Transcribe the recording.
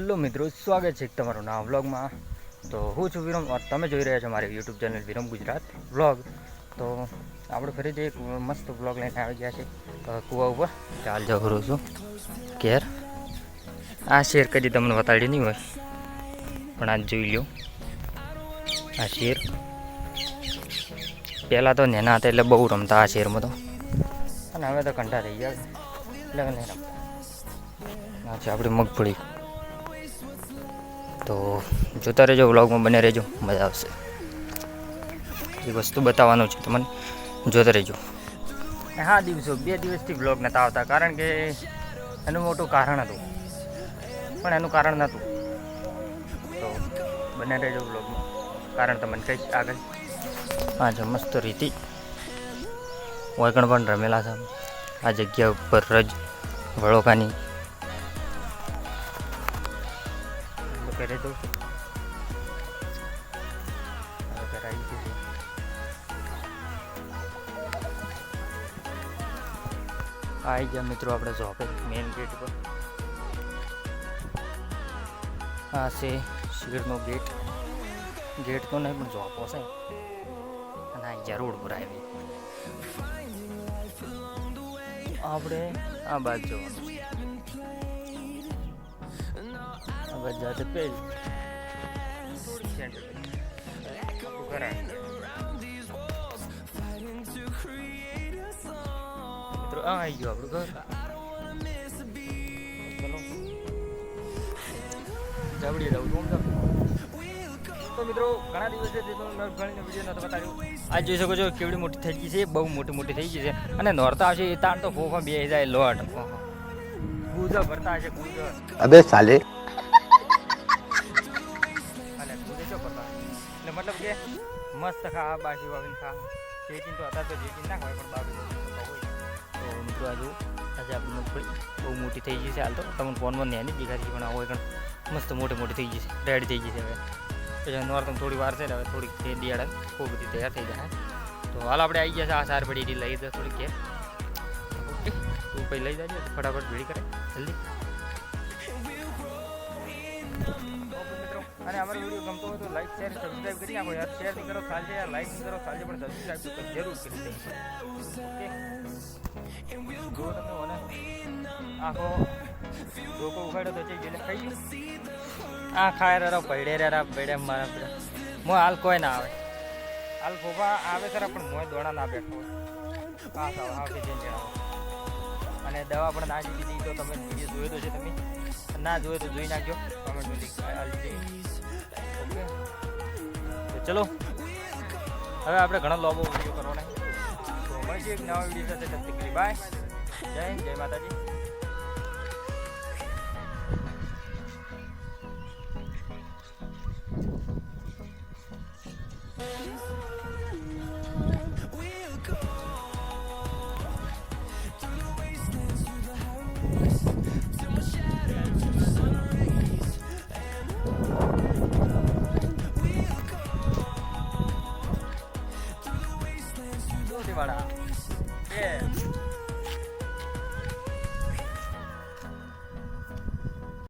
Hello મિત્રો, સ્વાગત છે તમારું નવા વ્લોગમાં. તો હું છું વિરમ, તમે જોઈ રહ્યા છો મારી યુટ્યુબ ચેનલ વિરમ ગુજરાત વ્લોગ. તો આપણે ફરીથી એક મસ્ત વ્લોગ લઈને આવી ગયા છે કૂવા ઉપર. ચાલ જવું છું ઘેર. આ શેર કદી તમને બતાડી નહીં હોય, પણ આજ જોઈ લો. આ શેર પહેલાં તો નેના હતા એટલે બહુ રમતા આ શેરમાં તો, અને હવે તો કંઠા થઈ ગયા એટલે નહીં રમતા. આ છે આપણી મગફળી. તો જોતા રહેજો, વ્લોગમાં બને રહેજો, મજા આવશે. એ વસ્તુ બતાવવાનું છે તમને, જોતા રહેજો. હા દિવસો 2 દિવસથી વ્લોગ નહોતા આવતા, કારણ કે એનું મોટું કારણ હતું, પણ એનું કારણ નહોતું. તો બને રહેજો વ્લોગમાં, કારણ તમને કહીશ આગળ. હા છે મસ્ત રીતિ વાયકણ પણ રમેલા છે આ જગ્યા ઉપર રજ વળોકાની. કરે તો આવી ગયા મિત્રો આપણે ઝોપે મેઇન ગેટ પર. આ છે શીરનો ગેટ. ગેટ તો નહીં પણ ઝોપો છે, અને આવી ગયા રોડ પર આવી. આપણે આ બાજુ જવાનું છે. આ બાજુ જાતે પહેલી થોડી સેન્ટર ઘર મિત્રો. આ આવી ગયું આપણું ઘર. ચલો જવડીએ જવું તો મિત્રો ઘણા દિવસે ઘણી વિડીયો નથી બતાવ્યું. આજ જોઈ શકો છો કેવડી મોટી થઈ ગઈ છે, બહુ મોટી થઈ ગઈ છે. અને નોરતા આવશે એ તાણ તો ફોફા બે જાય લોટ ગુજા ભરતા હશે. ગુજા અબે સાલે એટલે મતલબ કે મસ્ત ખા બાસી વાવીને ખા. જેચીન તો હતા તો જેચીન ના ખવાય, પણ બાબી હોય. તો મિત્રો આજુ આજે આપણી મગફળી બહુ મોટી થઈ ગઈ છે. હાલ તો તમને ફોનમાં નેની દેખાતી છે, પણ આવો એકણ મસ્ત મોટી થઈ ગઈ છે, રેડી થઈ ગઈ છે. હવે પછી નોર્તમ થોડી વાર છે ને, હવે થોડીક દિયાળા બહુ બધી તૈયાર થઈ જાય. તો હાલ આપણે આવી ગયા છે. આ સાર પડી લઈ દે થોડીક કે ઓકે. તું પછી લઈ જાય ફટાફટ ભીડી કરે જલ્દી. અને અમારો વિડીયો ગમતો હોય તો લાઈક શેર સબસ્ક્રાઈબ કરી નાખો યાર. શેર નહીં કરો ચાલશે યાર, લાઈક નહીં કરો ચાલશે, પણ સબસ્ક્રાઈબ તો જરૂર કરી દે. ઓકે જો તમે મને આખો ડોકો ઉગાડ્યો તો જઈ ગયેલા ખાઈ ગયું. આ ખાય રા પડે મારા બધા મોં હાલ કોઈ ના આવે. હાલ ફોફા આવે ખરા, પણ મોં દોડા ના બેઠો હોય. પાસ આવતી જઈને જણાવો. અને દવા પણ ના દીધી તો તમે વિડીયો જોયો તો છે, તમે ના જોયો તો જોઈ નાખજો કમેન્ટમાં. ઓકે તો ચલો હવે આપણે ઘણા લોબો વિડીયો કરવાના. તો મળીએ એક નવા વિડીયો સાથે. તબ તક બાય. જય હિન્દ, જય માતાજી.